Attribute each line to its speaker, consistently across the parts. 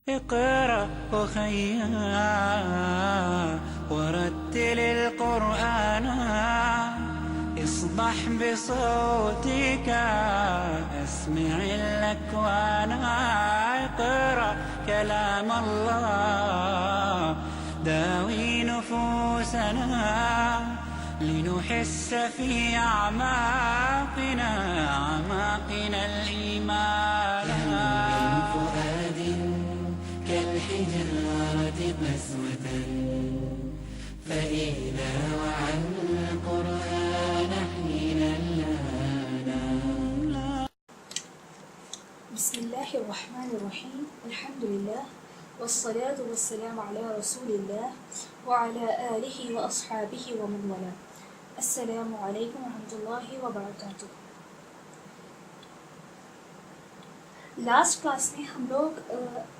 Speaker 1: اقرأ أخيا ورتل القرآن اصبح بصوتك أسمع الأكوان اقرأ كلام الله داوي نفوسنا لنحس في أعماقنا الإيمان من فؤاد كالحجارة قسوة فإذا وعى القرآن حين لانا.
Speaker 2: بسم الله الرحمن الرحيم. الحمد لله والصلاة والسلام على رسول الله وعلى آله وأصحابه ومن والاه. السلام علیکم ورحمۃ اللہ وبرکاتہ. لاسٹ کلاس میں ہم لوگ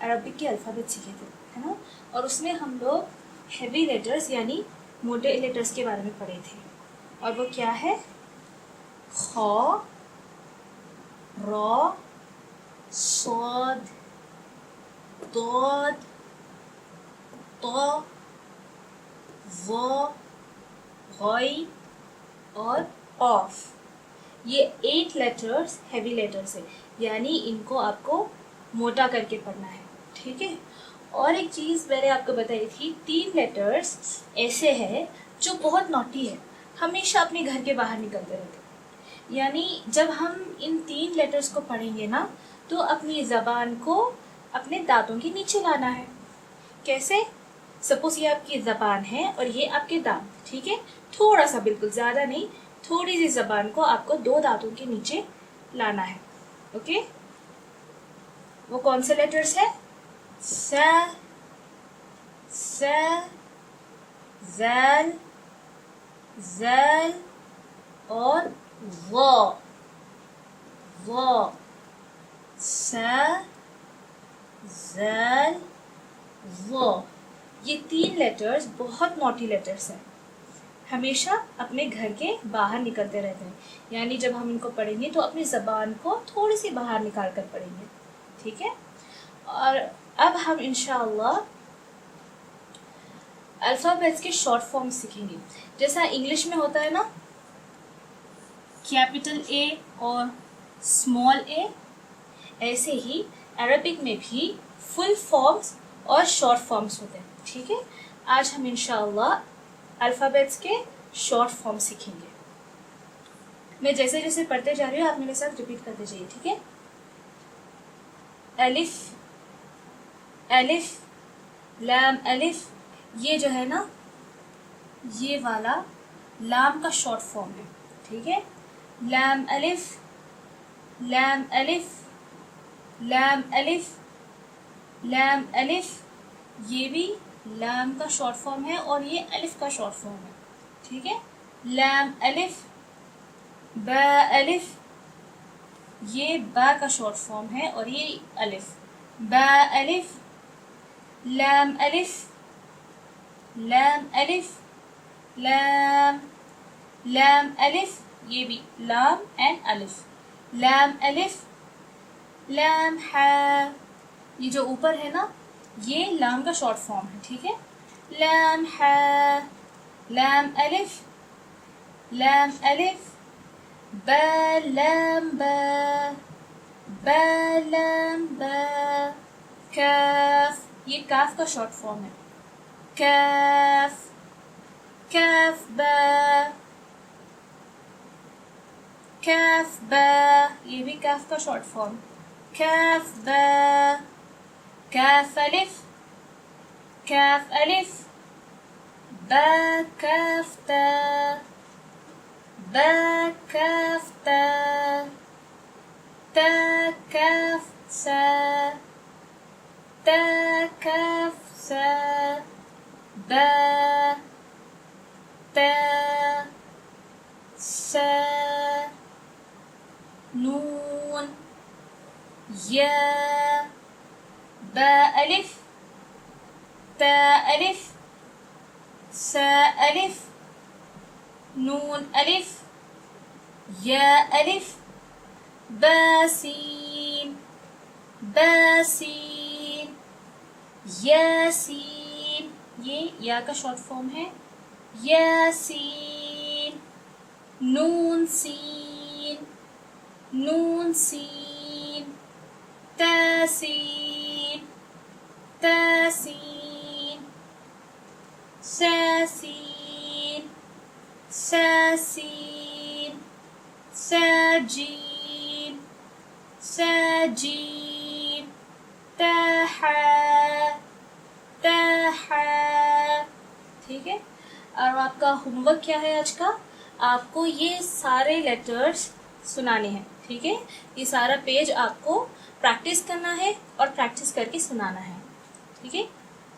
Speaker 2: عربک کے الفابet سیکھے تھے ہے نا، اور اس میں ہم لوگ ہیوی لیٹرز یعنی موٹے لیٹرز کے بارے میں پڑھے تھے، اور وہ کیا ہے؟ خ، ر، صاد، ضاد، ط، ظ، غی اور قاف. یہ 8 لیٹرز ہیوی لیٹرز ہیں، یعنی ان کو آپ کو موٹا کر کے پڑھنا ہے، ٹھیک ہے. اور ایک چیز میں نے آپ کو بتائی تھی، 3 لیٹرز ایسے ہیں جو بہت نوٹی ہے، ہمیشہ اپنے گھر کے باہر نکلتے رہتے ہیں. یعنی جب ہم ان 3 لیٹرز کو پڑھیں گے نا تو اپنی زبان کو اپنے دانتوں کے نیچے لانا ہے. کیسے؟ سپوز یہ آپ کی زبان ہے اور یہ آپ کے دانت، ٹھیک ہے. تھوڑا سا، بالکل زیادہ نہیں، تھوڑی سی زبان کو آپ کو 2 دانتوں کے نیچے لانا ہے. اوکے، وہ کون سے لیٹرز ہیں؟ س، س، زال، زال اور ظا، ظا. س، زال، ظا. یہ 3 لیٹرز بہت نوٹی لیٹرز ہیں، ہمیشہ اپنے گھر کے باہر نکلتے رہتے ہیں. یعنی جب ہم ان کو پڑھیں گے تو اپنی زبان کو تھوڑی سی باہر نکال کر پڑھیں گے، ٹھیک ہے. اور اب ہم انشاءاللہ الفابیٹس کے شارٹ فارم سیکھیں گے. جیسا انگلش میں ہوتا ہے نا کیپٹل اے اور اسمال اے، ایسے ہی عربک میں بھی فل فارمز اور شارٹ فارمز ہوتے ہیں، ٹھیک ہے. آج ہم انشاءاللہ الفابیٹس کے شارٹ فارم سیکھیں گے. میں جیسے جیسے پڑھتے جا رہی ہوں آپ میرے ساتھ ریپیٹ کرتے جائیے، ٹھیک ہے. الف، الف، لام الف. یہ جو ہے نا یہ والا لام کا شارٹ فارم ہے، ٹھیک ہے. لام الف، لام الف، لام الف، لام الف. یہ بھی لام کا شارٹ فارم ہے اور یہ الف کا شارٹ فارم ہے، ٹھیک ہے. لام الف، با الف. یہ با کا شارٹ فارم ہے اور یہ الف. با الف، لام الف، لام الف، لام، لام الف. یہ بھی لام اینڈ الف. لام الف، لام ہا. یہ جو اوپر ہے نا یہ لام کا شارٹ فارم ہے، ٹھیک ہے. لام ہا، لام الف، لام الف. با لام با، با لام با. کاف، یہ کاف کا شارٹ فارم ہے. کاف، کاف با، کاف با. یہ بھی کاف کا شارٹ فارم. کاف با. کاف الف، کاف الف. با کاف تا، با کاف تا. تا کاف سا، تا کاف سا. با، تا، سا. نون، یا. با الف، تا الف، سا الف. نون الف، یا الف. با سین، با سین. یاسین، یہ یا کا شارٹ فارم ہے یاسین. نون سین، نون سین. تاسین، تاسین. ساسین، ساسین. ساجیم، ساجیم. تاحا، تاحا. ٹھیک ہے. اور آپ کا ہوم ورک کیا ہے آج کا؟ آپ کو یہ سارے لیٹرز سنانے ہیں. ٹھیک ہے. یہ سارا پیج آپ کو پریکٹس کرنا ہے اور پریکٹس کر کے سنانا ہے. ٹھیک ہے.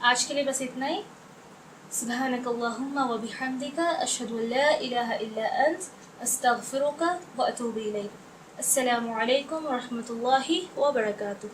Speaker 2: آج کے لیے بس اتنا ہی. سبحانک اللہم و بحمدک اشہد ان لا الہ الا انت استغفرک و اتوب الیک. السلام علیکم ورحمۃ اللہ وبرکاتہ.